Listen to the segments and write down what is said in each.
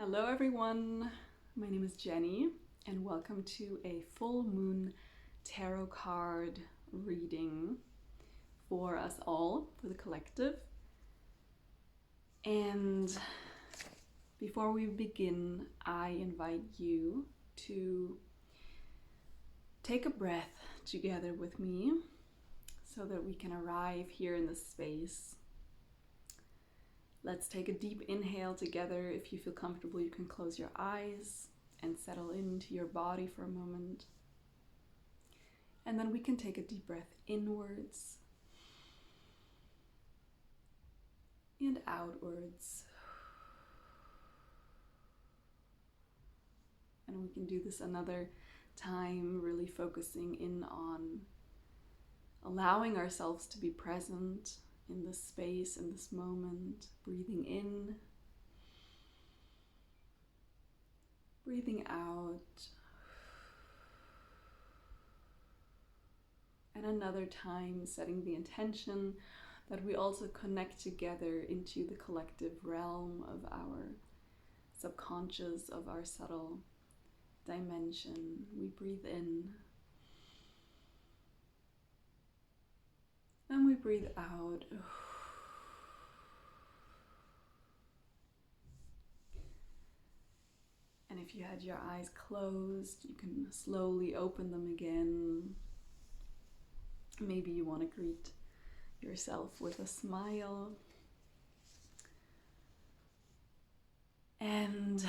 Hello everyone, my name is Jenny and welcome to a full moon tarot card reading for us all, for the collective. And before we begin, I invite you to take a breath together with me so that we can arrive here in this space. Let's take a deep inhale together. If you feel comfortable, you can close your eyes and settle into your body for a moment. And then we can take a deep breath inwards and outwards. And we can do this another time, really focusing in on allowing ourselves to be present in this space, in this moment, breathing in, breathing out, and another time setting the intention that we also connect together into the collective realm of our subconscious, of our subtle dimension. We breathe in and we breathe out. And if you had your eyes closed, you can slowly open them again. Maybe you want to greet yourself with a smile. And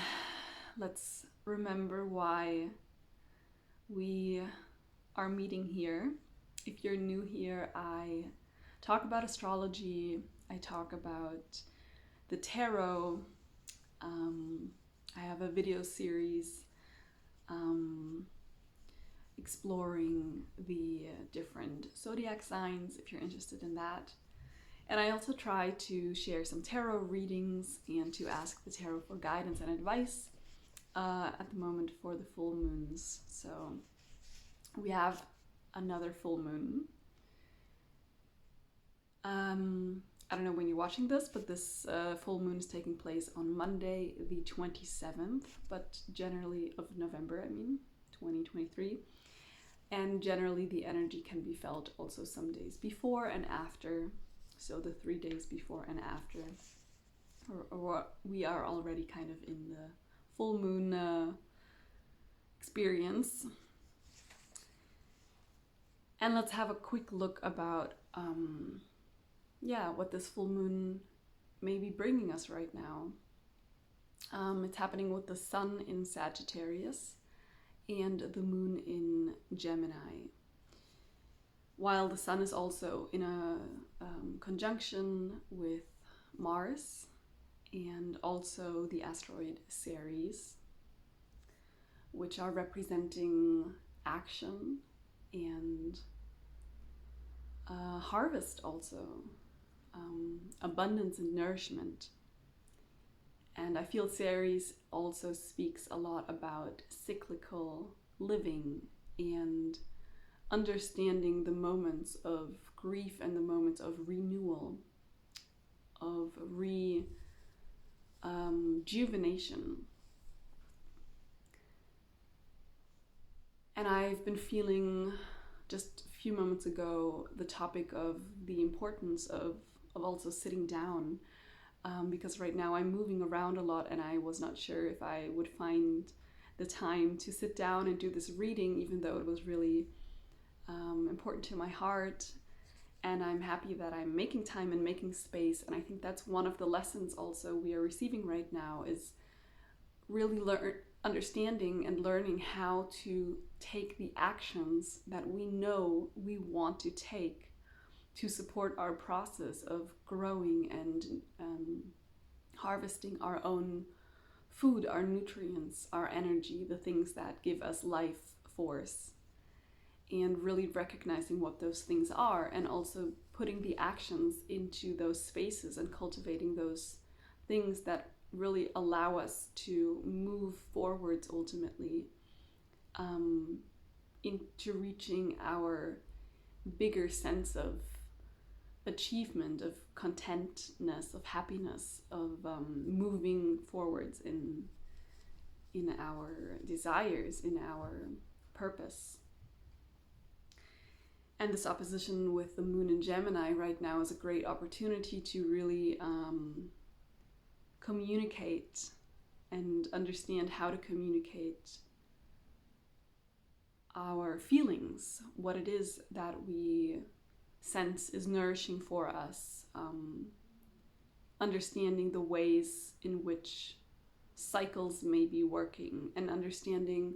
let's remember why we are meeting here. If you're new here, I talk about astrology, I talk about the tarot. I have a video series exploring the different zodiac signs if you're interested in that. And I also try to share some tarot readings and to ask the tarot for guidance and advice at the moment for the full moons. So we have another full moon. I don't know when you're watching this, but this full moon is taking place on Monday the 27th, but generally of November, 2023. And generally the energy can be felt also some days before and after. So the 3 days before and after, or we are already kind of in the full moon experience. And let's have a quick look about what this full moon may be bringing us right now. It's happening with the sun in Sagittarius and the moon in Gemini, while the sun is also in a conjunction with Mars and also the asteroid Ceres, which are representing action and harvest also, abundance and nourishment. And I feel Ceres also speaks a lot about cyclical living and understanding the moments of grief and the moments of renewal, of rejuvenation. And I've been feeling just a few moments ago the topic of the importance of also sitting down, because right now I'm moving around a lot and I was not sure if I would find the time to sit down and do this reading, even though it was really important to my heart. And I'm happy that I'm making time and making space. And I think that's one of the lessons also we are receiving right now, is really understanding and learning how to take the actions that we know we want to take to support our process of growing and harvesting our own food, our nutrients, our energy, the things that give us life force, and really recognizing what those things are and also putting the actions into those spaces and cultivating those things that really allow us to move forwards ultimately into reaching our bigger sense of achievement, of contentness, of happiness, of moving forwards in our desires, in our purpose. And this opposition with the moon in Gemini right now is a great opportunity to really communicate and understand how to communicate our feelings, what it is that we sense is nourishing for us, understanding the ways in which cycles may be working, and understanding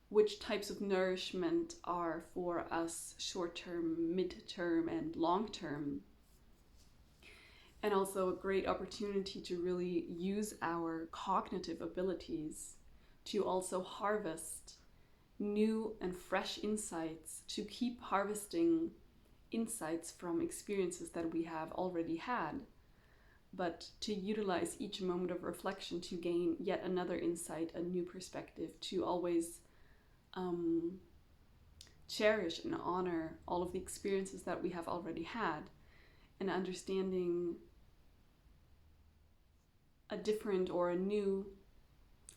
which types of nourishment are for us short-term, mid-term, and long-term. And also a great opportunity to really use our cognitive abilities to also harvest new and fresh insights, to keep harvesting insights from experiences that we have already had, but to utilize each moment of reflection to gain yet another insight, a new perspective, to always cherish and honor all of the experiences that we have already had, and understanding a different or a new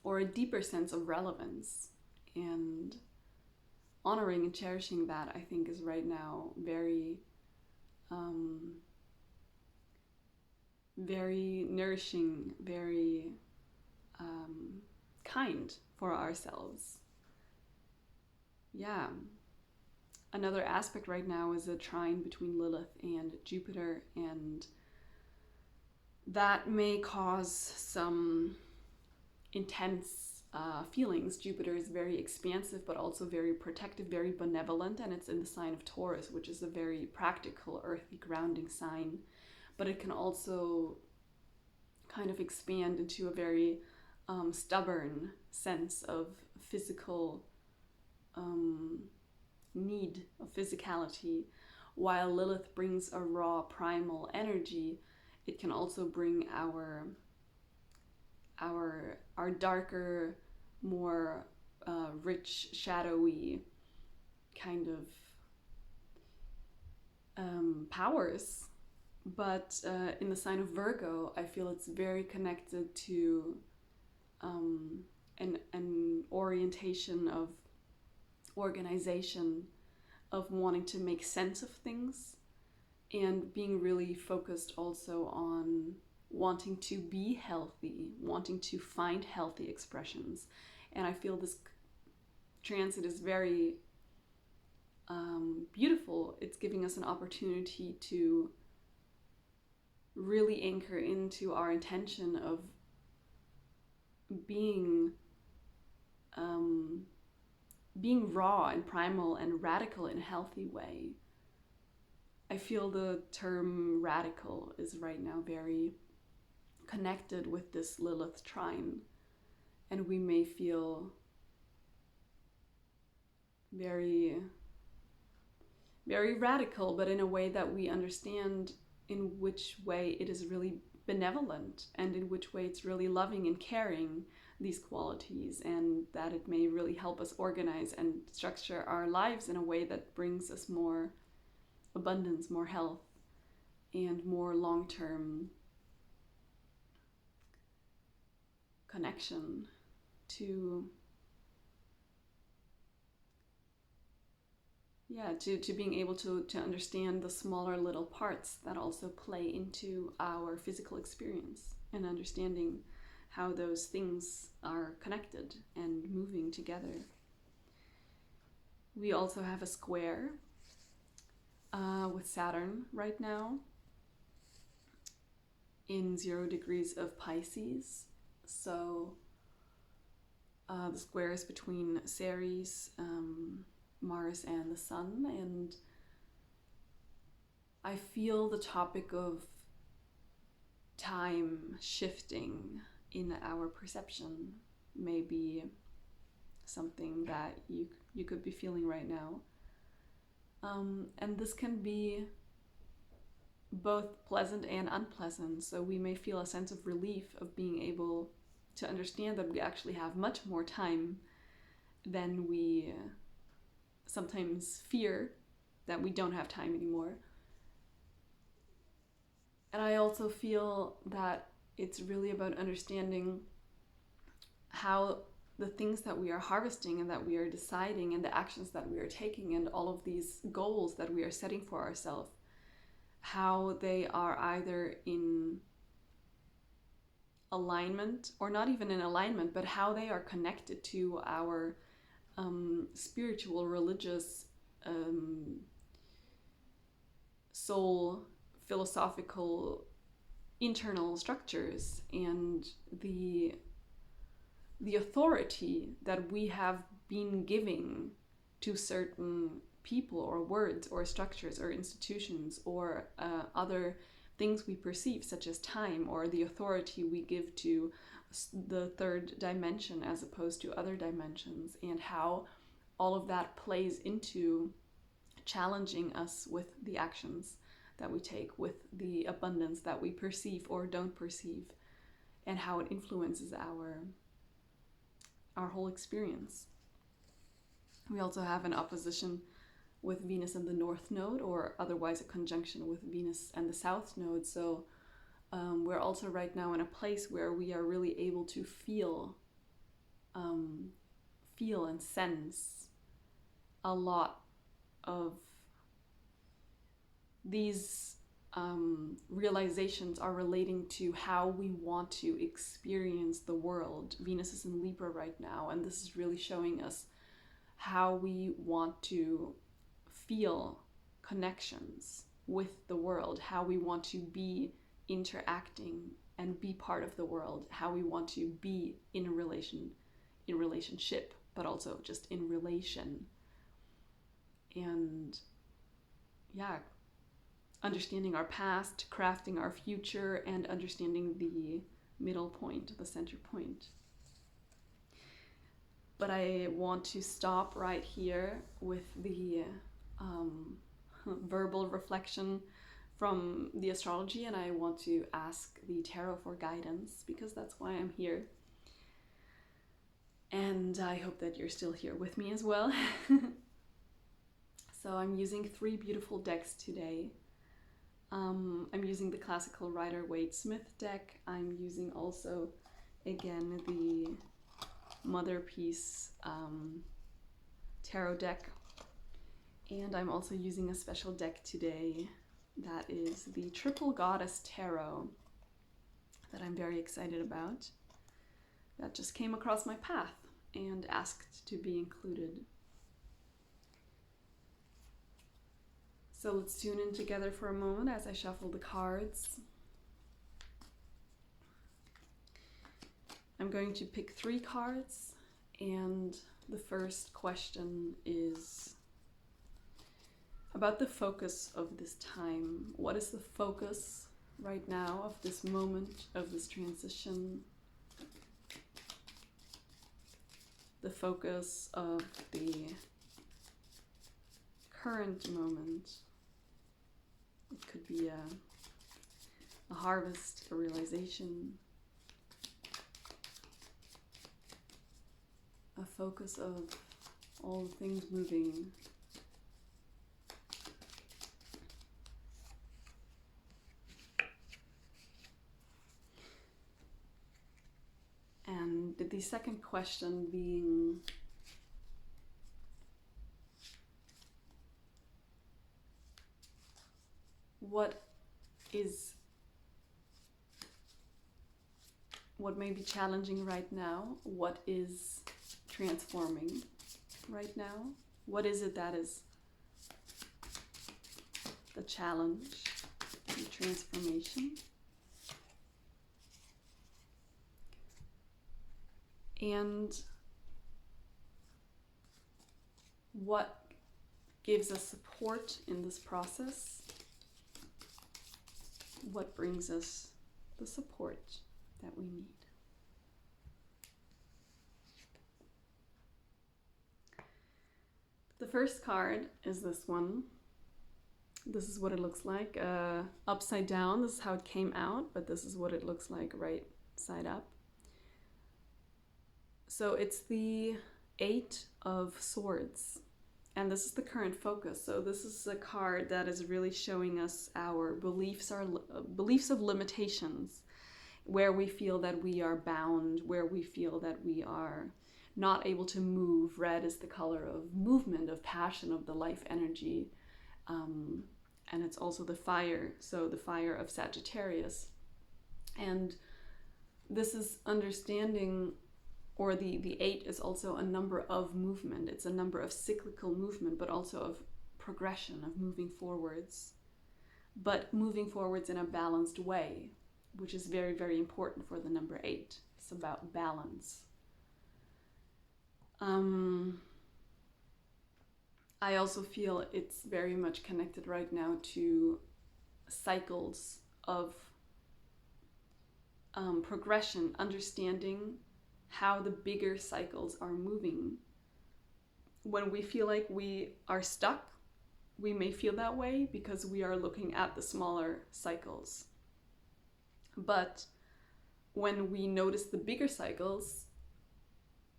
or a deeper sense of relevance, and honoring and cherishing that, I think, is right now very very nourishing, very kind for ourselves. Yeah. Another aspect right now is a trine between Lilith and Jupiter, and that may cause some intense feelings. Jupiter is very expansive, but also very protective, very benevolent, and it's in the sign of Taurus, which is a very practical, earthy, grounding sign. But it can also kind of expand into a very stubborn sense of physical need, of physicality. While Lilith brings a raw, primal energy, it can also bring our darker, more rich, shadowy kind of powers. But in the sign of Virgo, I feel it's very connected to an orientation of organization, of wanting to make sense of things, and being really focused also on wanting to be healthy, wanting to find healthy expressions. And I feel this transit is very beautiful. It's giving us an opportunity to really anchor into our intention of being raw and primal and radical in a healthy way. I feel the term radical is right now very connected with this Lilith trine, and we may feel very, very radical, but in a way that we understand in which way it is really benevolent, and in which way it's really loving and caring, these qualities, and that it may really help us organize and structure our lives in a way that brings us more abundance, more health, and more long-term connection to being able to understand the smaller little parts that also play into our physical experience, and understanding how those things are connected and moving together. We also have a square with Saturn right now in 0 degrees of Pisces. So the square is between Ceres, Mars, and the Sun, and I feel the topic of time shifting in our perception may be something that you could be feeling right now. And this can be both pleasant and unpleasant. So we may feel a sense of relief of being able to understand that we actually have much more time than we sometimes fear that we don't have time anymore. And I also feel that it's really about understanding how the things that we are harvesting and that we are deciding and the actions that we are taking and all of these goals that we are setting for ourselves, how they are either in alignment or not even in alignment, but how they are connected to our spiritual, religious, soul, philosophical, internal structures, and the authority that we have been giving to certain people or words or structures or institutions or other things we perceive, such as time, or the authority we give to the third dimension as opposed to other dimensions, and how all of that plays into challenging us with the actions that we take, with the abundance that we perceive or don't perceive, and how it influences our whole experience. We also have an opposition with Venus and the North Node, or otherwise a conjunction with Venus and the South Node. So we're also right now in a place where we are really able to feel and sense a lot of these realizations are relating to how we want to experience the world. Venus is in Libra right now, and this is really showing us how we want to feel connections with the world, how we want to be interacting and be part of the world, how we want to be in relationship, but also just in relation. And yeah, understanding our past, crafting our future, and understanding the middle point, the center point. But I want to stop right here with the verbal reflection from the astrology, and I want to ask the tarot for guidance, because that's why I'm here. And I hope that you're still here with me as well. So I'm using 3 beautiful decks today. I'm using the classical Rider-Waite-Smith deck. I'm using also, again, the Motherpeace Tarot deck. And I'm also using a special deck today that is the Triple Goddess Tarot that I'm very excited about. That just came across my path and asked to be included. So let's tune in together for a moment as I shuffle the cards. I'm going to pick 3 cards, and the first question is about the focus of this time. What is the focus right now of this moment, of this transition? The focus of the current moment. It could be a harvest, a realization, a focus of all the things moving. And the second question being, what may be challenging right now? What is transforming right now? What is it that is the challenge, the transformation? And what gives us support in this process? What brings us the support that we need? The first card is this one. This is what it looks like upside down. This is how it came out, but this is what it looks like right side up. So it's the 8 of Swords, And this is the current focus. So this is a card that is really showing us our beliefs of limitations, where we feel that we are bound, where we feel that we are not able to move. Red is the color of movement, of passion, of the life energy. And it's also the fire, so the fire of Sagittarius. And this is understanding, or the 8 is also a number of movement. It's a number of cyclical movement, but also of progression, of moving forwards. But moving forwards in a balanced way, which is very, very important for the number 8. It's about balance. I also feel it's very much connected right now to cycles of progression, understanding how the bigger cycles are moving. When we feel like we are stuck, we may feel that way because we are looking at the smaller cycles. But when we notice the bigger cycles,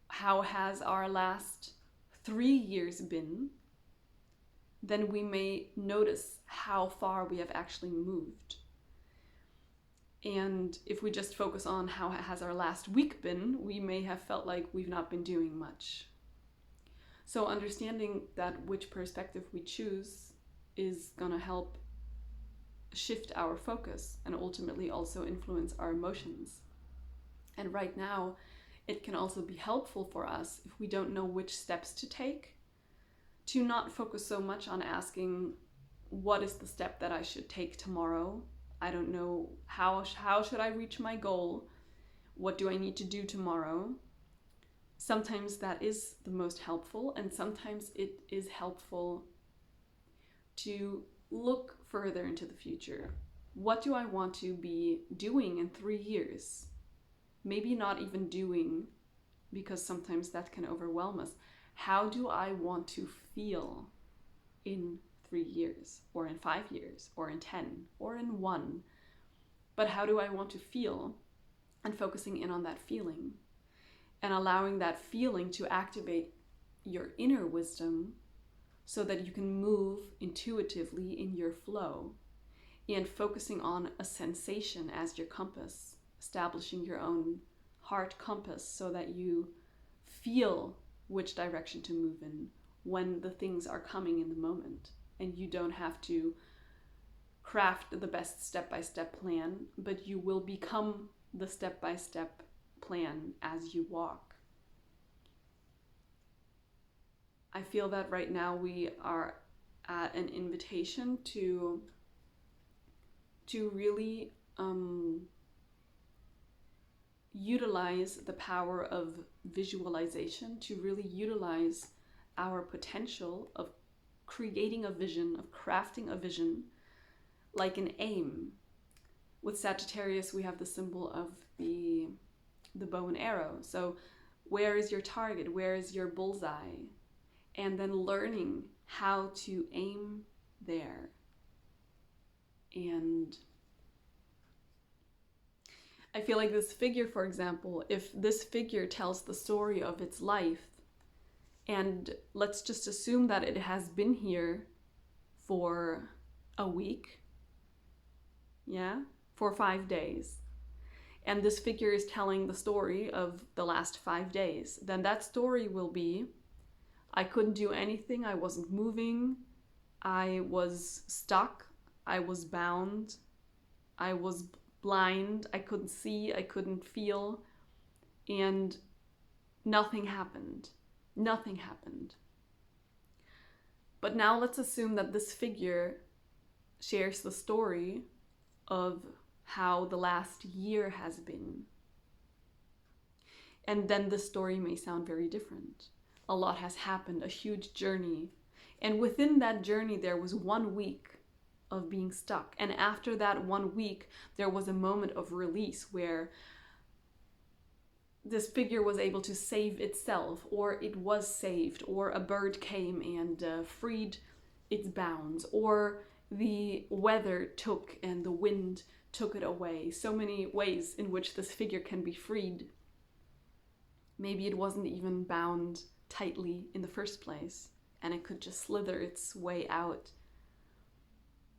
how has our last 3 years been, then we may notice how far we have actually moved. And if we just focus on how has our last week been, we may have felt like we've not been doing much. So understanding that which perspective we choose is gonna help shift our focus and ultimately also influence our emotions. And right now, it can also be helpful for us if we don't know which steps to take, to not focus so much on asking, what is the step that I should take tomorrow? I don't know, how should I reach my goal? What do I need to do tomorrow? Sometimes that is the most helpful, and sometimes it is helpful to look further into the future. What do I want to be doing in 3 years? Maybe not even doing, because sometimes that can overwhelm us. How do I want to feel in 3 years, or in 5 years, or in 10, or in 1? But how do I want to feel? And focusing in on that feeling and allowing that feeling to activate your inner wisdom so that you can move intuitively in your flow, and focusing on a sensation as your compass, establishing your own heart compass so that you feel which direction to move in when the things are coming in the moment. And you don't have to craft the best step-by-step plan, but you will become the step-by-step plan as you walk. I feel that right now we are at an invitation to really utilize the power of visualization, to really utilize our potential of creating a vision, of crafting a vision, like an aim. With Sagittarius, we have the symbol of the bow and arrow. So where is your target? Where is your bullseye? And then learning how to aim there. And I feel like this figure, for example, if this figure tells the story of its life, and let's just assume that it has been here for a week, for 5 days, and this figure is telling the story of the last 5 days, then that story will be, I couldn't do anything, I wasn't moving, I was stuck, I was bound, I was blind, I couldn't see, I couldn't feel, and nothing happened. Nothing happened. But now let's assume that this figure shares the story of how the last year has been. And then the story may sound very different. A lot has happened, a huge journey. And within that journey, there was 1 week of being stuck. And after that 1 week, there was a moment of release where this figure was able to save itself, or it was saved, or a bird came and freed its bounds, or the weather took and the wind took it away. So many ways in which this figure can be freed. Maybe it wasn't even bound tightly in the first place. and it could just slither its way out.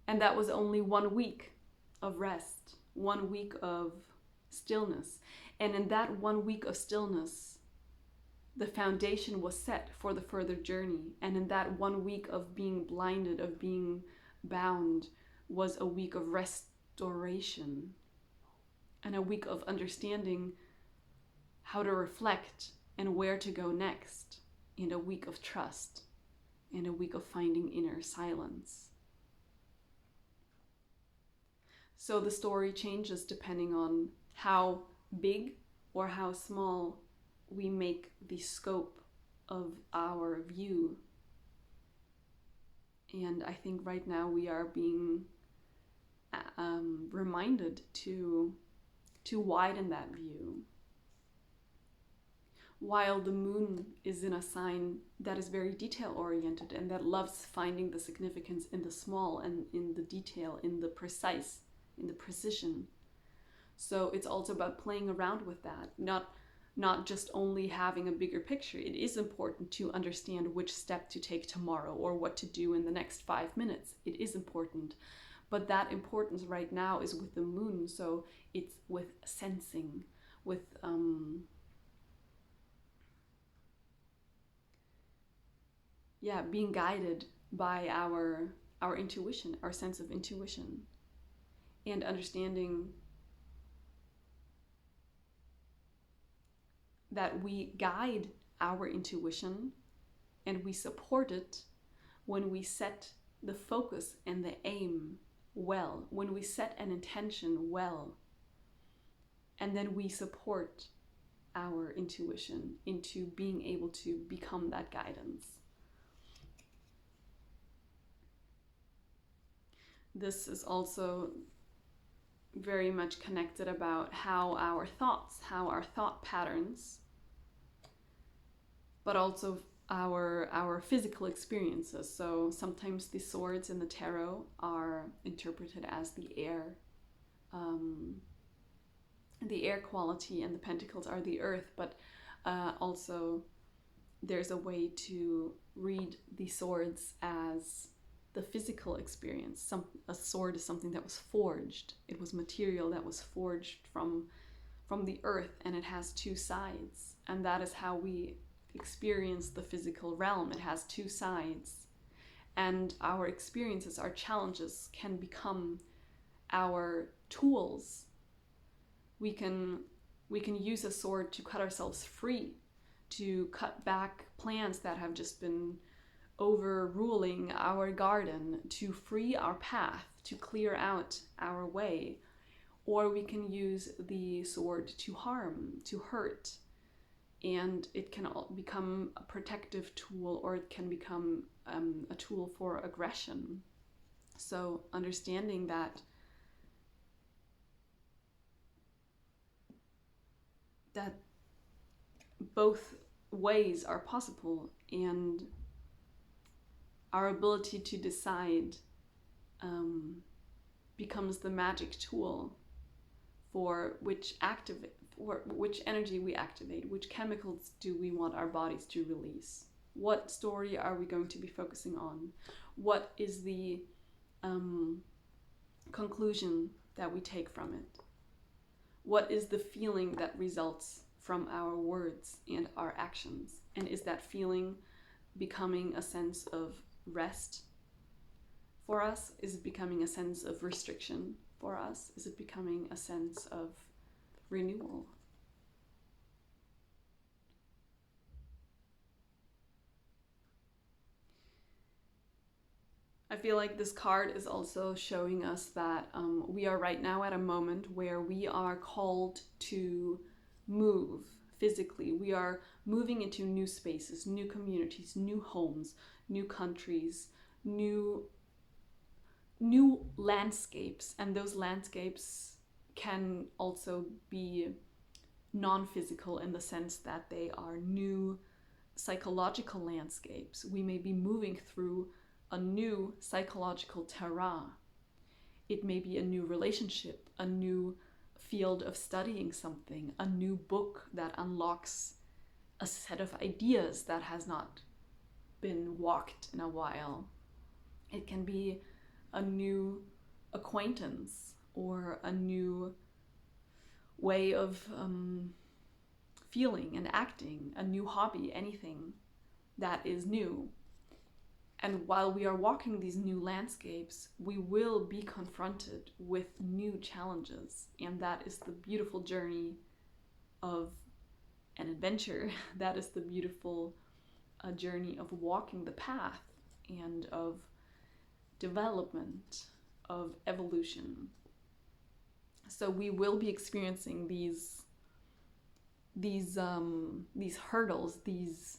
And that was only 1 week of rest, 1 week of stillness. And in that 1 week of stillness, the foundation was set for the further journey. And in that 1 week of being blinded, of being bound, was a week of restoration and a week of understanding how to reflect and where to go next, and a week of trust, and a week of finding inner silence. So the story changes depending on how big or how small we make the scope of our view. And I think right now we are being reminded to widen that view. While the moon is in a sign that is very detail-oriented and that loves finding the significance in the small and in the detail, in the precise, in the precision. So it's also about playing around with that, not just only having a bigger picture. It is important to understand which step to take tomorrow or what to do in the next 5 minutes. It is important. But that importance right now is with the moon, so it's with sensing, with being guided by our intuition, our sense of intuition, and understanding that we guide our intuition and we support it when we set the focus and the aim well, when we set an intention well, and then we support our intuition into being able to become that guidance. This is also very much connected about how our thoughts, how our thought patterns, but also our physical experiences. So sometimes the swords in the tarot are interpreted as the air quality, and the pentacles are the earth, but also there's a way to read the swords as the physical experience. A sword is something that was forged. It was material that was forged from the earth, and it has two sides, and that is how we experience the physical realm. It has two sides, and our experiences, our challenges can become our tools. We can use a sword to cut ourselves free, to cut back plants that have just been overruling our garden, to free our path, to clear out our way. Or we can use the sword to harm, to hurt, and it can become a protective tool, or it can become a tool for aggression. So understanding that both ways are possible, and our ability to decide becomes the magic tool for which energy we activate, which chemicals do we want our bodies to release, what story are we going to be focusing on, what is the conclusion that we take from it, what is the feeling that results from our words and our actions, and is that feeling becoming a sense of rest for us? Is it becoming a sense of restriction for us? Is it becoming a sense of renewal? I feel like this card is also showing us that we are right now at a moment where we are called to move physically. We are moving into new spaces, new communities, new homes, new countries, new landscapes, and those landscapes can also be non-physical in the sense that they are new psychological landscapes. We may be moving through a new psychological terrain. It may be a new relationship, a new field of studying something, a new book that unlocks a set of ideas that has not been walked in a while. It can be a new acquaintance or a new way of feeling and acting, a new hobby, anything that is new. And while we are walking these new landscapes, we will be confronted with new challenges. And that is the beautiful journey of an adventure. That is the beautiful journey of walking the path and of development, of evolution. So we will be experiencing these hurdles, these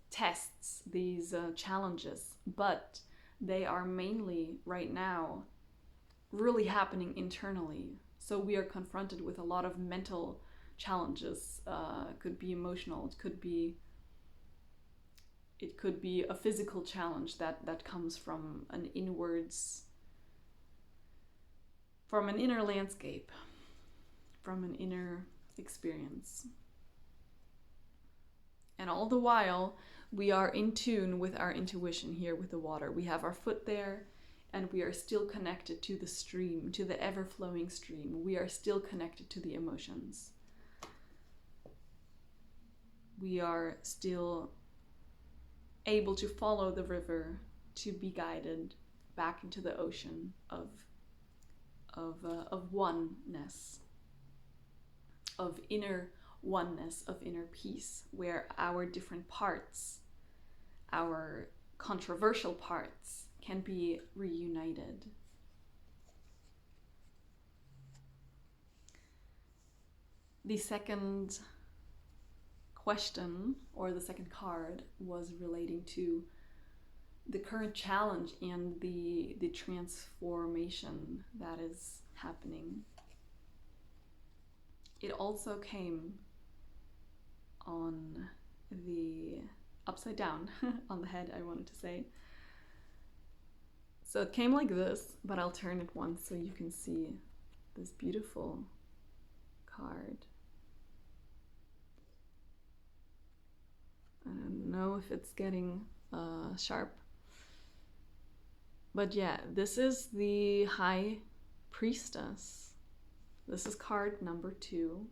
tests, these challenges, but they are mainly right now really happening internally. So we are confronted with a lot of mental challenges. It could be emotional, it could be a physical challenge that comes from an inner landscape, from an inner experience. And all the while, we are in tune with our intuition here with the water. We have our foot there, and we are still connected to the stream, to the ever-flowing stream. We are still connected to the emotions. We are still able to follow the river, to be guided back into the ocean of oneness, of inner oneness, of inner peace, where our different parts, our controversial parts, can be reunited. The second question, or the second card, was relating to the current challenge and the transformation that is happening. It also came on the upside down, on the head, I wanted to say. So it came like this, but I'll turn it once so you can see this beautiful card. I don't know if it's getting sharp. But yeah, this is the High Priestess. This is card number 2.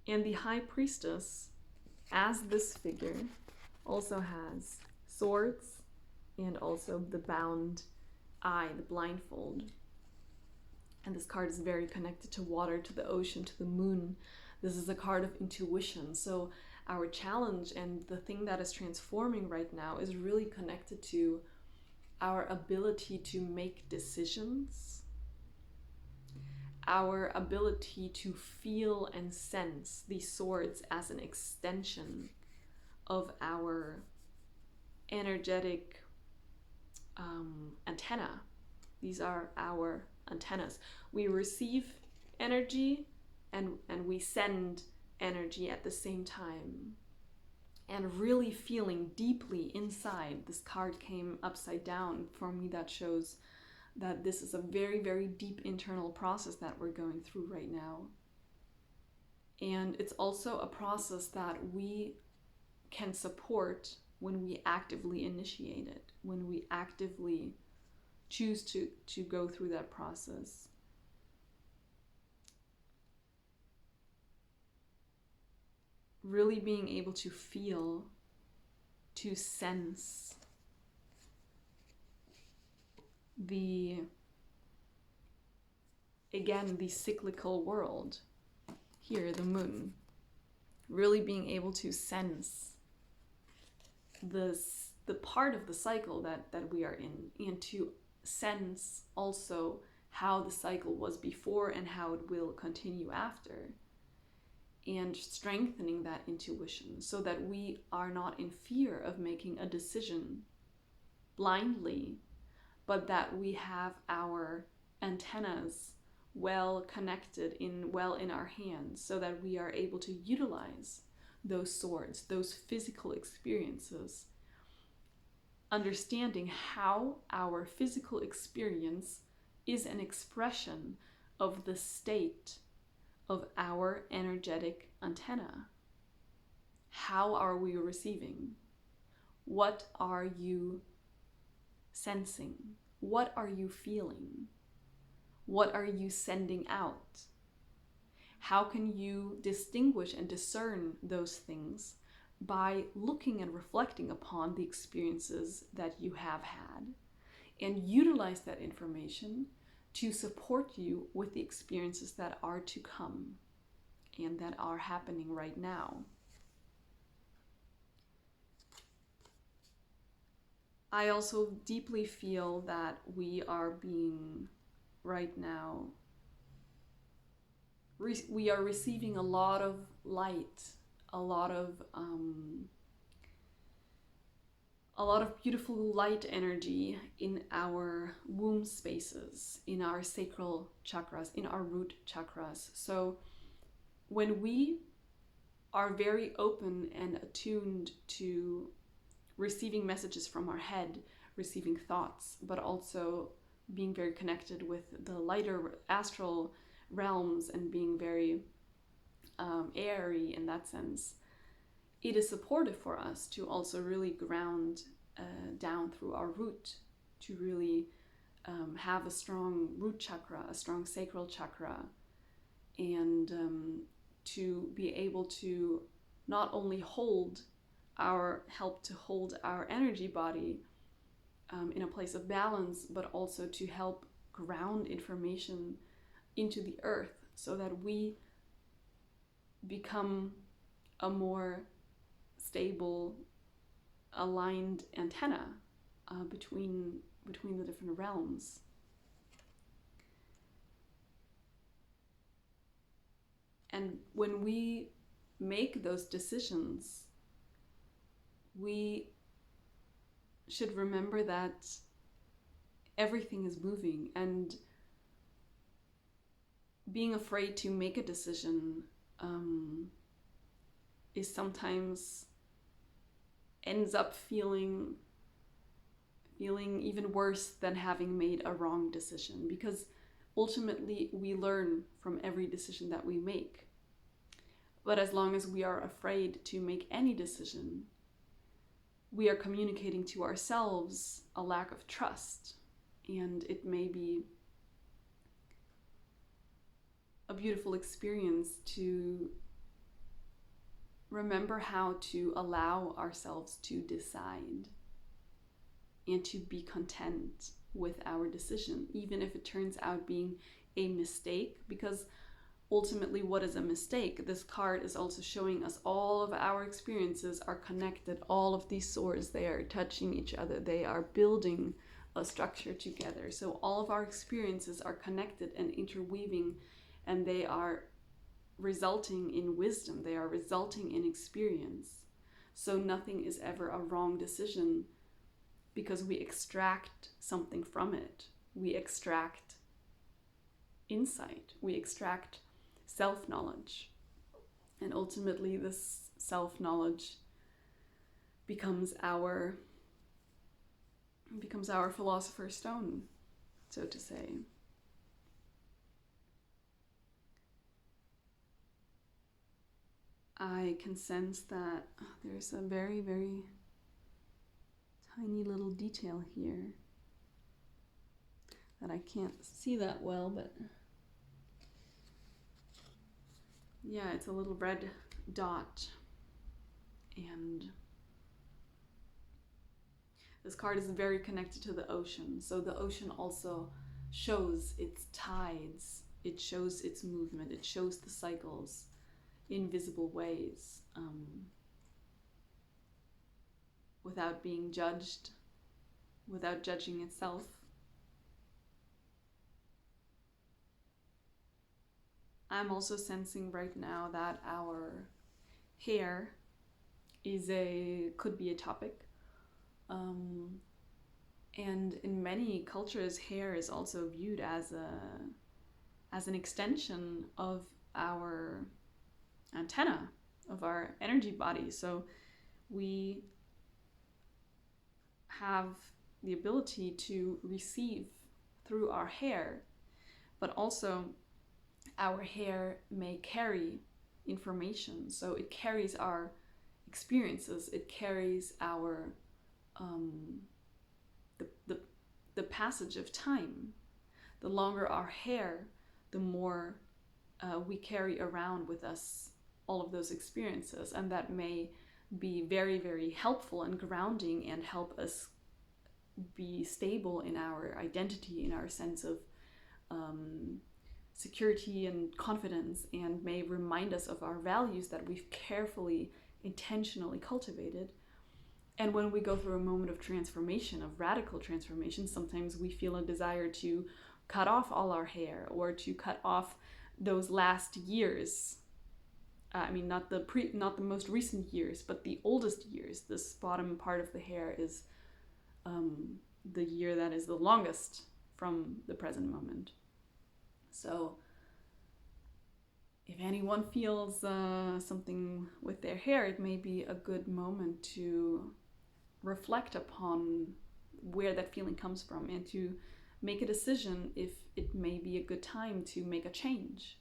And the High Priestess, as this figure, also has swords and also the bound eye, the blindfold. And this card is very connected to water, to the ocean, to the moon. This is a card of intuition. So our challenge and the thing that is transforming right now is really connected to our ability to make decisions, our ability to feel and sense these swords as an extension of our energetic antenna. These are our antennas. We receive energy and we send energy at the same time. And really feeling deeply inside, this card came upside down. For me, that shows that this is a very, very deep internal process that we're going through right now. And it's also a process that we can support when we actively initiate it, when we actively choose to go through that process. Really being able to feel, to sense the cyclical world. Here, the moon. Really being able to sense the part of the cycle that we are in, and to sense also how the cycle was before and how it will continue after. And strengthening that intuition so that we are not in fear of making a decision blindly, but that we have our antennas well connected, well in our hands, so that we are able to utilize those swords, those physical experiences, understanding how our physical experience is an expression of the state of our energetic antenna, How are we receiving? What are you sensing? What are you feeling? What are you sending out? How can you distinguish and discern those things? By looking and reflecting upon the experiences that you have had, and utilize that information to support you with the experiences that are to come and that are happening right now. I also deeply feel that we are being, right now, we are receiving a lot of light, a lot of beautiful light energy in our womb spaces, in our sacral chakras, in our root chakras. So when we are very open and attuned to receiving messages from our head, receiving thoughts, but also being very connected with the lighter astral realms and being very airy in that sense, it is supportive for us to also really ground down through our root, to really have a strong root chakra, a strong sacral chakra, and to be able to not only help to hold our energy body in a place of balance, but also to help ground information into the earth so that we become a more stable, aligned antenna between the different realms. And when we make those decisions, we should remember that everything is moving, and being afraid to make a decision is sometimes ends up feeling even worse than having made a wrong decision, because ultimately we learn from every decision that we make. But as long as we are afraid to make any decision, we are communicating to ourselves a lack of trust, and it may be a beautiful experience to remember how to allow ourselves to decide and to be content with our decision, even if it turns out being a mistake. Because ultimately, what is a mistake? This card is also showing us all of our experiences are connected. All of these swords, they are touching each other. They are building a structure together. So all of our experiences are connected and interweaving, and they are resulting in wisdom. They are resulting in experience. So nothing is ever a wrong decision because we extract something from it. We extract insight. We extract self-knowledge. And ultimately this self-knowledge becomes our philosopher's stone, so to say. I can sense that there's a very, very tiny little detail here that I can't see that well, but yeah, it's a little red dot. And this card is very connected to the ocean. So the ocean also shows its tides, it shows its movement, it shows the cycles in visible ways, without being judged, without judging itself. I'm also sensing right now that our hair could be a topic. And in many cultures, hair is also viewed as an extension of our antenna, of our energy body. So we have the ability to receive through our hair, but also our hair may carry information. So it carries our experiences. It carries our the passage of time. The longer our hair, the more we carry around with us all of those experiences, and that may be very, very helpful and grounding and help us be stable in our identity, in our sense of security and confidence, and may remind us of our values that we've carefully, intentionally cultivated. And when we go through a moment of transformation, of radical transformation, sometimes we feel a desire to cut off all our hair, or to cut off those last years. I mean, not the most recent years, but the oldest years. This bottom part of the hair is the year that is the longest from the present moment. So if anyone feels something with their hair, it may be a good moment to reflect upon where that feeling comes from, and to make a decision if it may be a good time to make a change.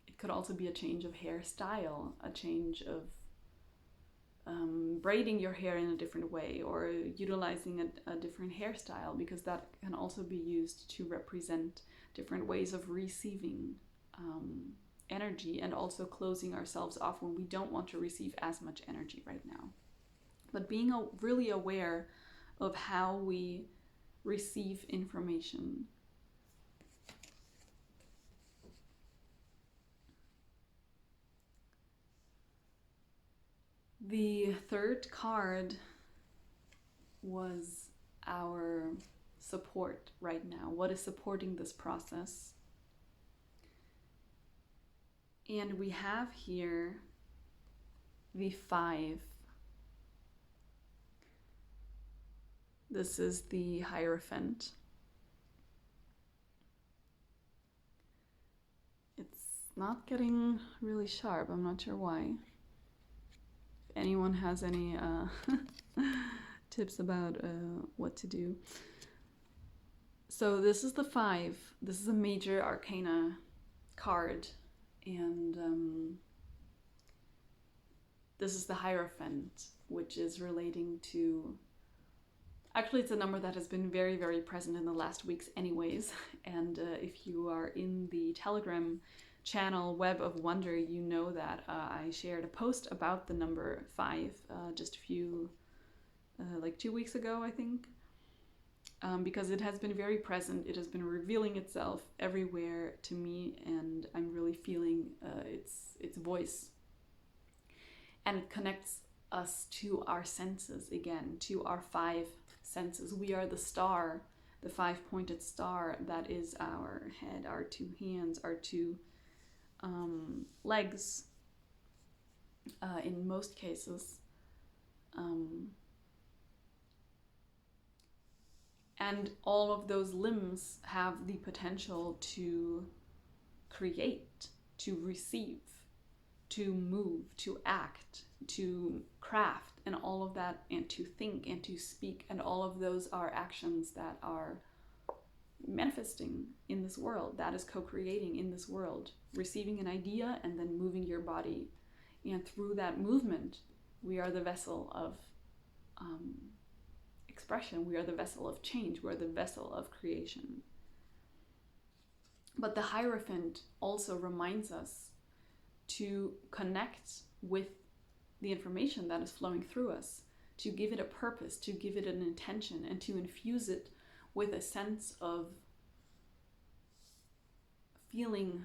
It could also be a change of hairstyle, a change of braiding your hair in a different way, or utilizing a different hairstyle, because that can also be used to represent different ways of receiving energy, and also closing ourselves off when we don't want to receive as much energy right now. But being really aware of how we receive information. The third card was our support right now. What is supporting this process? And we have here the 5. This is the Hierophant. It's not getting really sharp. I'm not sure why. If anyone has any tips about what to do. So this is the 5. This is a major arcana card. And this is the Hierophant, which is relating to... Actually, it's a number that has been very, very present in the last weeks anyways. And if you are in the Telegram channel Web of Wonder, you know that I shared a post about the number 5 just a few, like 2 weeks ago, I think. Because it has been very present. It has been revealing itself everywhere to me, and I'm really feeling its voice. And it connects us to our senses again, to our 5 senses. We are the star, the 5-pointed star that is our head, our 2 hands, our 2 legs in most cases. And all of those limbs have the potential to create, to receive, to move, to act, to craft, and all of that, and to think and to speak. And all of those are actions that are manifesting in this world, that is co-creating in this world, receiving an idea and then moving your body. And through that movement, we are the vessel of expression. We are the vessel of change. We are the vessel of creation. But the Hierophant also reminds us to connect with the information that is flowing through us, to give it a purpose, to give it an intention, and to infuse it with a sense of feeling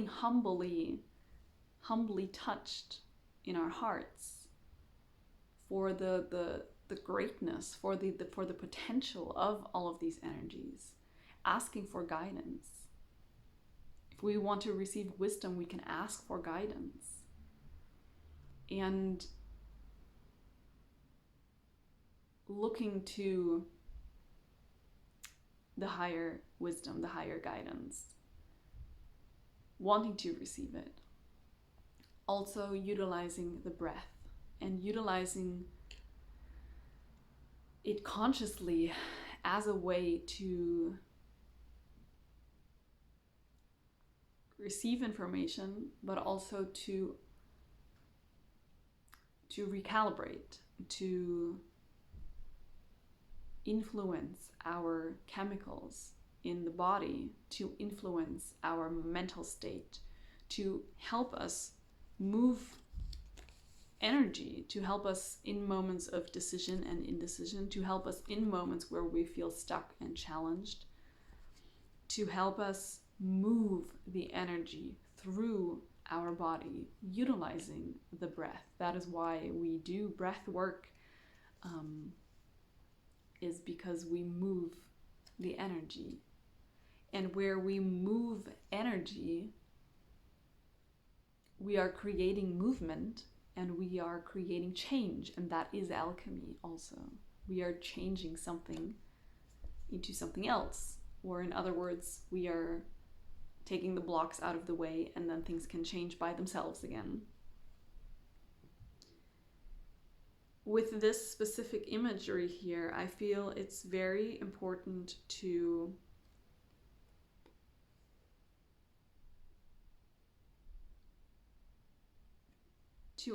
humbly touched in our hearts for the greatness, for the potential of all of these energies, asking for guidance. If we want to receive wisdom, we can ask for guidance. And looking to the higher wisdom, the higher guidance, wanting to receive it. Also utilizing the breath and utilizing it consciously as a way to receive information, but also to recalibrate, to influence our chemicals in the body, to influence our mental state, to help us move energy, to help us in moments of decision and indecision, to help us in moments where we feel stuck and challenged, to help us move the energy through our body, utilizing the breath. That is why we do breath work, is because we move the energy. And where we move energy, we are creating movement and we are creating change. And that is alchemy also. We are changing something into something else. Or in other words, we are taking the blocks out of the way and then things can change by themselves again. With this specific imagery here, I feel it's very important to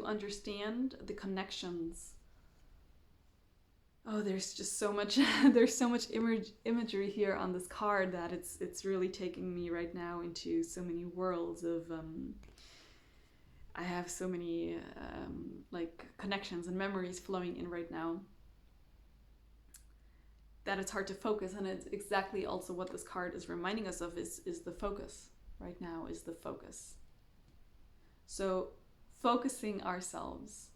understand the connections. Oh, there's just so much there's so much imagery here on this card that it's really taking me right now into so many worlds of I have so many like connections and memories flowing in right now that it's hard to focus. And it's exactly also what this card is reminding us of is the focus. Right now is the focus. So focusing ourselves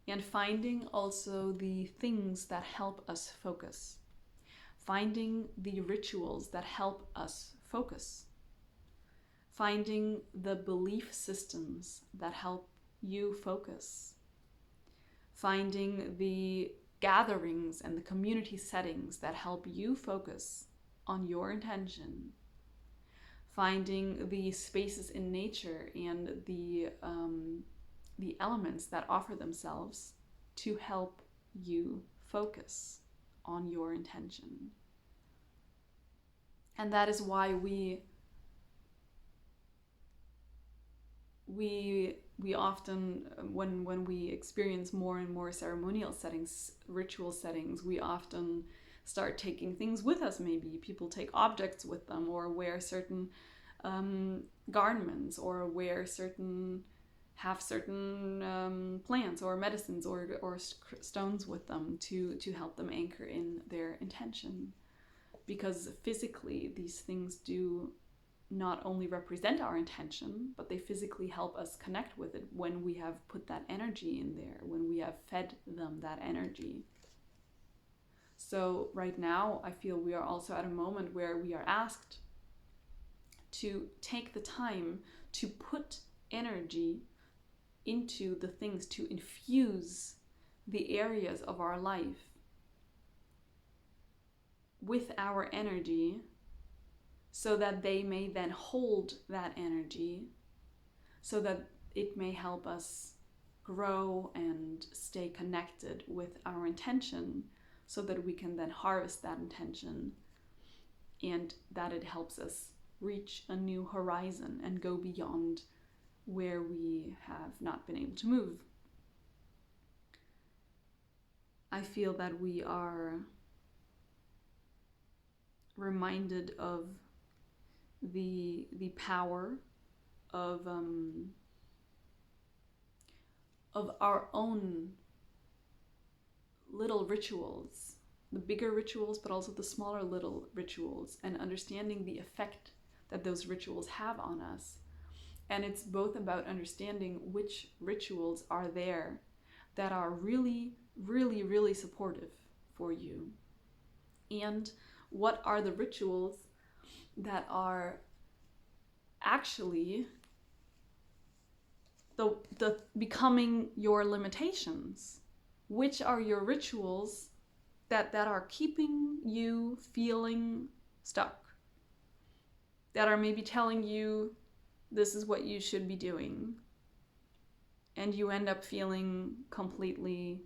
and finding also the things that help us focus. Finding the rituals that help us focus. Finding the belief systems that help you focus. Finding the gatherings and the community settings that help you focus on your intention. Finding the spaces in nature and the elements that offer themselves to help you focus on your intention. And that is why we often, when we experience more and more ceremonial settings, ritual settings, we often start taking things with us. Maybe people take objects with them, or wear certain garments, or have certain plants or medicines or stones with them to help them anchor in their intention. Because physically these things do not only represent our intention, but they physically help us connect with it when we have put that energy in there, when we have fed them that energy. So right now, I feel we are also at a moment where we are asked to take the time to put energy into the things, to infuse the areas of our life with our energy, so that they may then hold that energy, so that it may help us grow and stay connected with our intention, so that we can then harvest that intention, and that it helps us reach a new horizon and go beyond where we have not been able to move. I feel that we are reminded of the power of our own little rituals, the bigger rituals, but also the smaller little rituals, and understanding the effect that those rituals have on us. And it's both about understanding which rituals are there that are really, really, really supportive for you, and what are the rituals that are actually the becoming your limitations. Which are your rituals that are keeping you feeling stuck, that are maybe telling you this is what you should be doing, and you end up feeling completely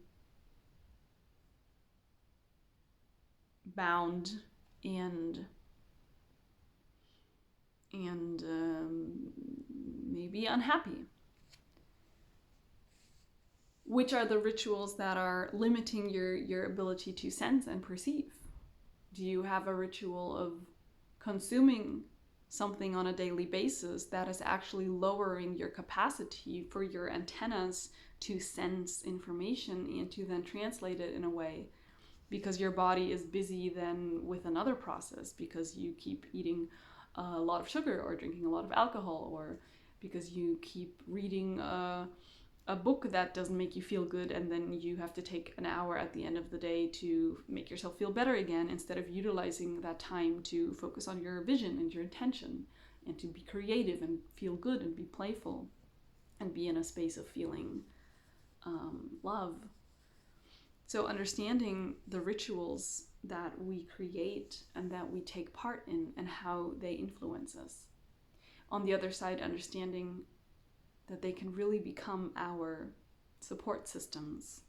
bound and unhappy? Which are the rituals that are limiting your ability to sense and perceive? Do you have a ritual of consuming something on a daily basis that is actually lowering your capacity for your antennas to sense information and to then translate it in a way, because your body is busy then with another process, because you keep eating a lot of sugar or drinking a lot of alcohol, or because you keep reading a book that doesn't make you feel good, and then you have to take an hour at the end of the day to make yourself feel better again, instead of utilizing that time to focus on your vision and your intention, and to be creative and feel good and be playful and be in a space of feeling love. So understanding the rituals that we create and that we take part in and how they influence us. On the other side, understanding that they can really become our support systems,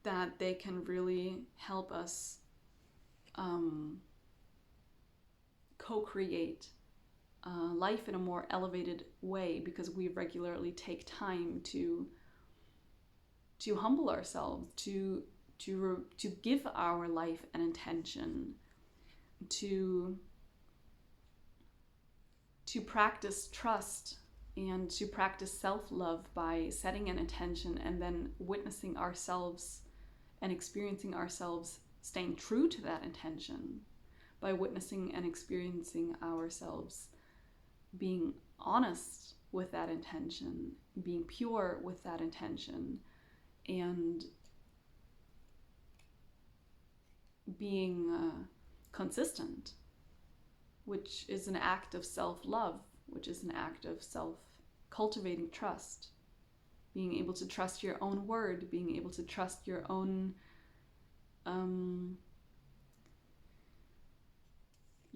that they can really help us co-create life in a more elevated way, because we regularly take time to humble ourselves, to give our life an intention, to practice trust, and to practice self-love by setting an intention and then witnessing ourselves and experiencing ourselves staying true to that intention, by witnessing and experiencing ourselves being honest with that intention, being pure with that intention, and being consistent, which is an act of self-love, which is an act of cultivating trust, being able to trust your own word, being able to trust your own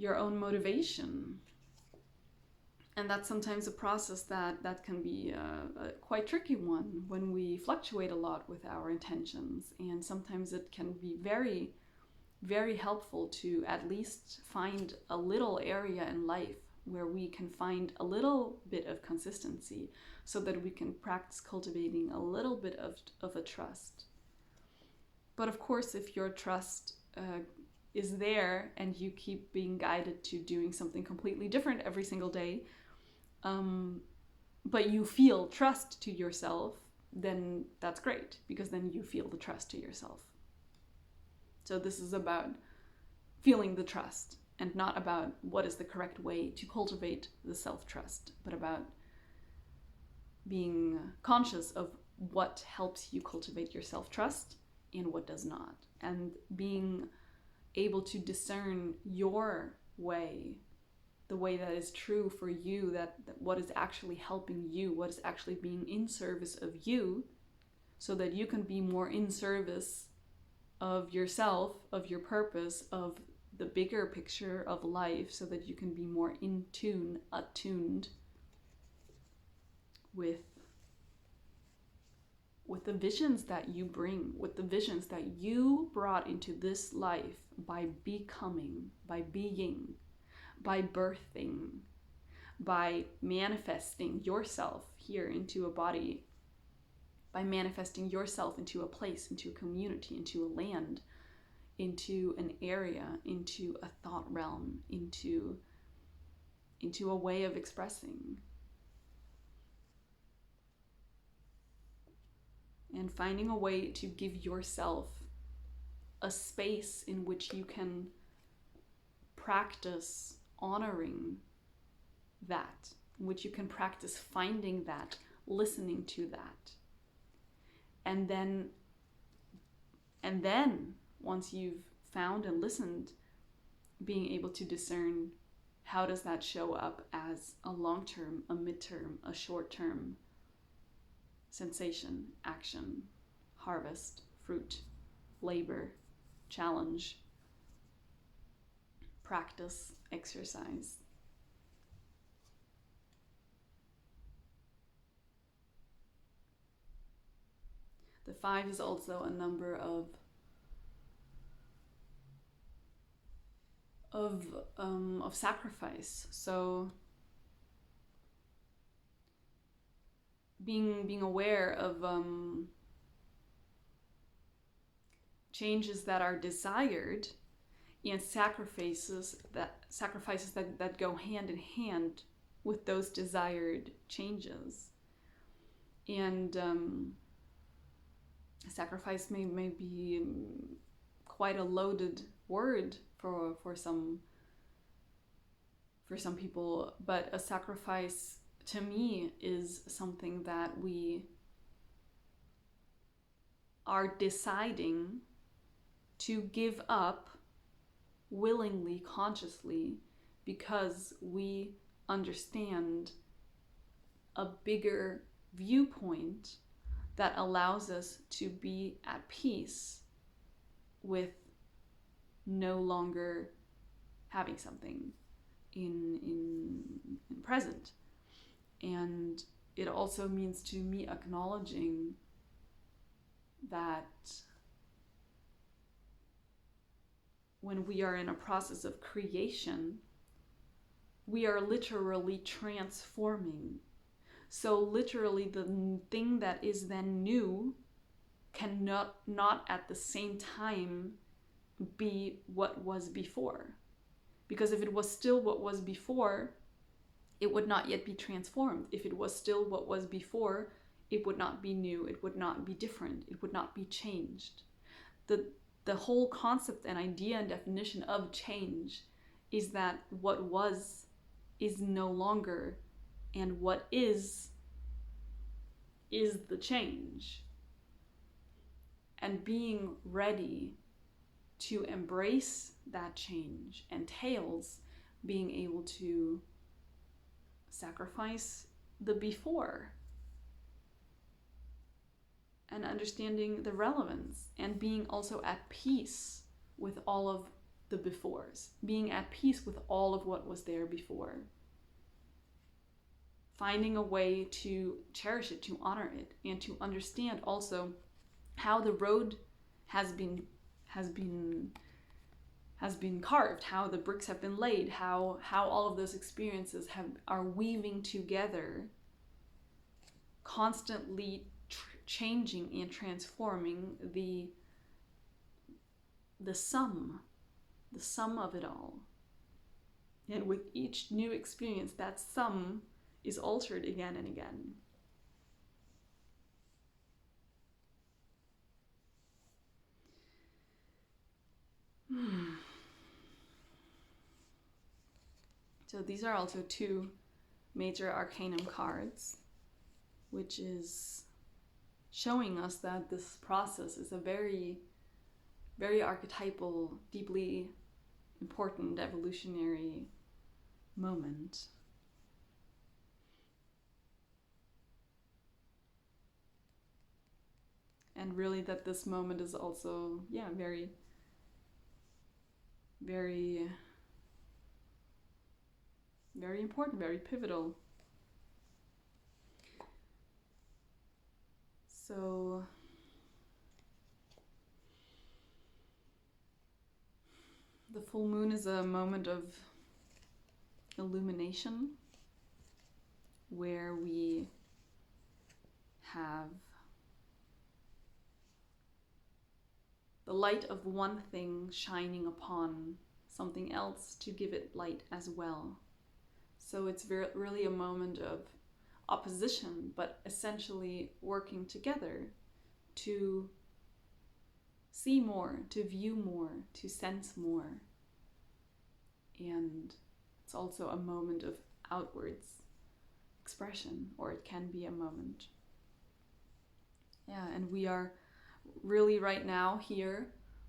motivation. And that's sometimes a process that can be a quite tricky one when we fluctuate a lot with our intentions. And sometimes it can be very, very helpful to at least find a little area in life where we can find a little bit of consistency, so that we can practice cultivating a little bit of a trust. But of course, if your trust is there and you keep being guided to doing something completely different every single day, but you feel trust to yourself, then that's great, because then you feel the trust to yourself. So this is about feeling the trust, and not about what is the correct way to cultivate the self-trust, but about being conscious of what helps you cultivate your self-trust and what does not, and being able to discern your way, the way that is true for you, that what is actually helping you, what is actually being in service of you, so that you can be more in service of yourself, of your purpose, of the bigger picture of life, so that you can be more in tune, attuned with the visions that you bring, with the visions that you brought into this life by becoming, by being, by birthing, by manifesting yourself here into a body, by manifesting yourself into a place, into a community, into a land, into an area, into a thought realm, into a way of expressing. And finding a way to give yourself a space in which you can practice honoring that, in which you can practice finding that, listening to that. And then once you've found and listened, being able to discern, how does that show up as a long-term, a mid-term, a short-term sensation, action, harvest, fruit, labor, challenge, practice, exercise. The 5 is also a number of sacrifice. So being aware of changes that are desired and sacrifices that go hand in hand with those desired changes. And sacrifice may be quite a loaded word for some people, but a sacrifice to me is something that we are deciding to give up willingly, consciously, because we understand a bigger viewpoint that allows us to be at peace with no longer having something in present. And it also means to me acknowledging that when we are in a process of creation, we are literally transforming. So literally the thing that is then new cannot not at the same time be what was before. Because if it was still what was before, it would not yet be transformed. If it was still what was before, it would not be new, it would not be different, it would not be changed. The whole concept and idea and definition of change is that what was is no longer, and what is the change. And being ready to embrace that change entails being able to sacrifice the before and understanding the relevance, and being also at peace with all of the befores, being at peace with all of what was there before, finding a way to cherish it, to honor it, and to understand also how the road has been carved, how the bricks have been laid, how all of those experiences are weaving together, constantly changing and transforming the sum of it all. And with each new experience, that sum is altered again and again. So these are also two major arcanum cards, which is showing us that this process is a very, very archetypal, deeply important evolutionary moment. And really that this moment is also, very, very, very important, very pivotal. So the full moon is a moment of illumination where we have the light of one thing shining upon something else to give it light as well. So it's really a moment of opposition, but essentially working together to see more, to view more, to sense more. And it's also a moment of outwards expression, or it can be a moment. And we are really right now here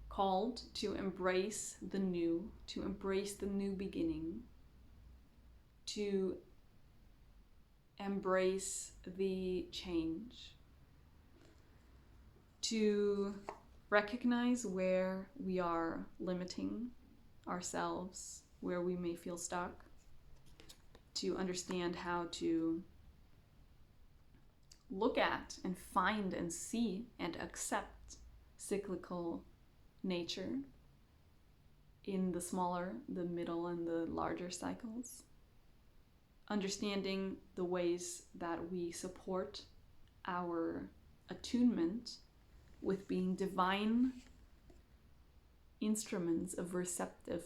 called to embrace the new, to embrace the new beginning, to embrace the change, to recognize where we are limiting ourselves, where we may feel stuck, to understand how to look at and find and see and accept cyclical nature in the smaller, the middle, and the larger cycles. Understanding the ways that we support our attunement with being divine instruments of receptive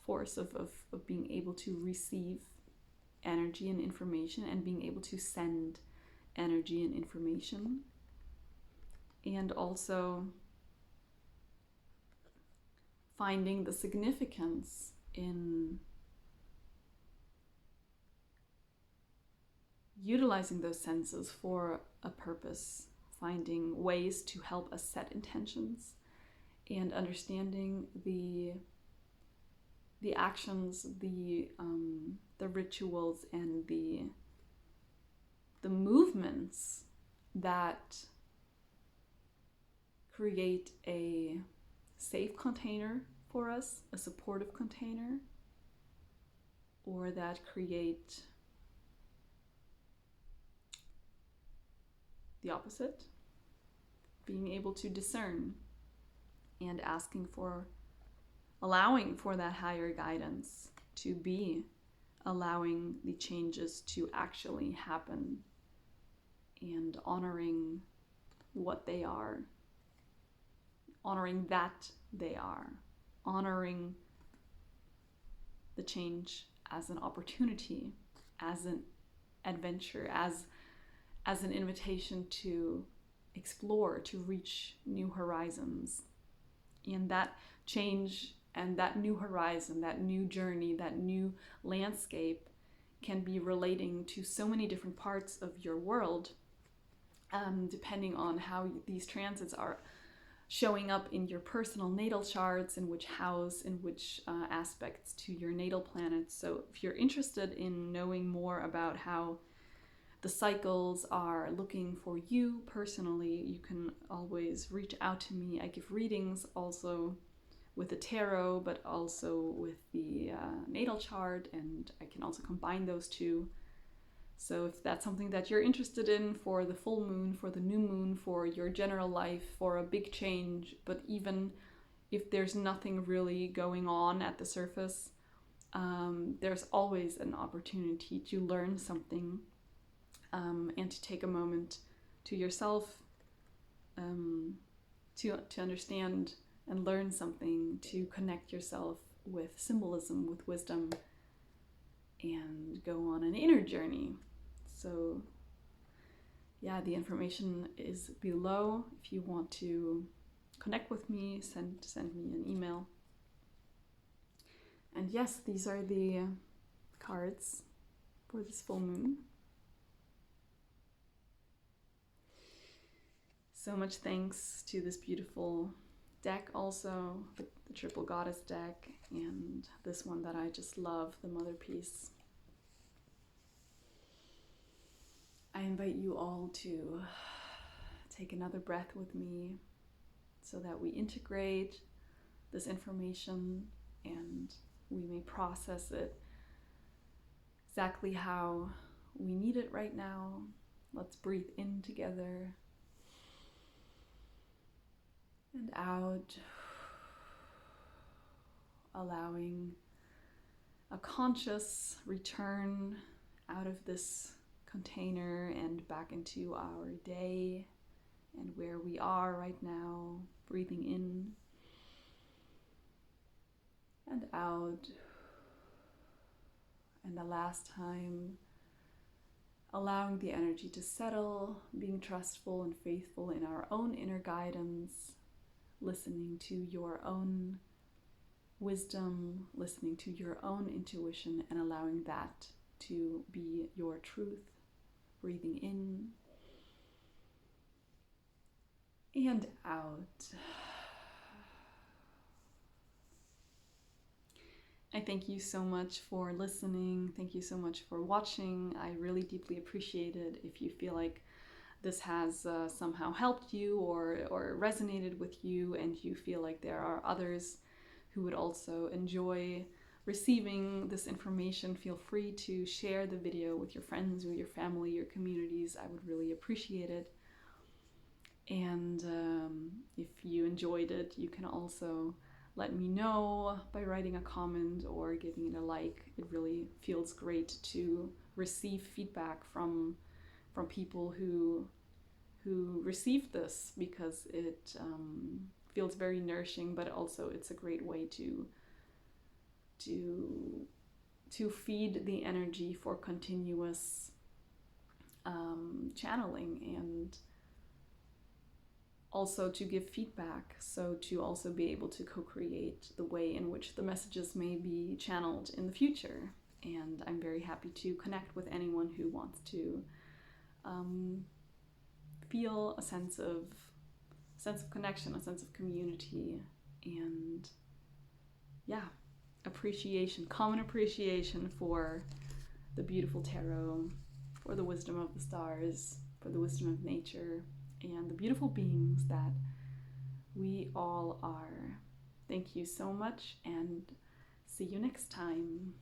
force, of being able to receive energy and information, and being able to send energy and information. And also finding the significance in utilizing those senses for a purpose, finding ways to help us set intentions, and understanding the actions, the rituals, and the movements that create a safe container for us, a supportive container, or that create the opposite, being able to discern and allowing for that higher guidance to be, allowing the changes to actually happen, and honoring what they are, honoring that they are, honoring the change as an opportunity, as an adventure, as an invitation to explore, to reach new horizons. And that change and that new horizon, that new journey, that new landscape can be relating to so many different parts of your world, depending on how these transits are showing up in your personal natal charts, in which house, in which aspects to your natal planet. So if you're interested in knowing more about how the cycles are looking for you personally, you can always reach out to me. I give readings also with the tarot, but also with the natal chart, and I can also combine those two. So if that's something that you're interested in for the full moon, for the new moon, for your general life, for a big change, but even if there's nothing really going on at the surface, there's always an opportunity to learn something, and to take a moment to yourself, to understand and learn something, to connect yourself with symbolism, with wisdom, and go on an inner journey. So yeah, the information is below. If you want to connect with me, send me an email. And yes, these are the cards for this full moon. So much thanks to this beautiful deck also, the Triple Goddess deck, and this one that I just love, the Motherpeace. I invite you all to take another breath with me so that we integrate this information and we may process it exactly how we need it right now. Let's breathe in together and out, allowing a conscious return out of this container and back into our day and where we are right now, breathing in and out. And the last time, allowing the energy to settle, being trustful and faithful in our own inner guidance, listening to your own wisdom, listening to your own intuition, and allowing that to be your truth. Breathing in and out. I thank you so much for listening. Thank you so much for watching. I really deeply appreciate it. If you feel like this has somehow helped you or resonated with you, and you feel like there are others who would also enjoy receiving this information, feel free to share the video with your friends, with your family, your communities. I would really appreciate it. And if you enjoyed it, you can also let me know by writing a comment or giving it a like. It really feels great to receive feedback from people who receive this, because it feels very nourishing, but also it's a great way to feed the energy for continuous channeling, and also to give feedback, so to also be able to co-create the way in which the messages may be channeled in the future. And I'm very happy to connect with anyone who wants to feel a sense of connection, a sense of community, and common appreciation for the beautiful tarot, for the wisdom of the stars, for the wisdom of nature, and the beautiful beings that we all are. Thank you so much, and see you next time.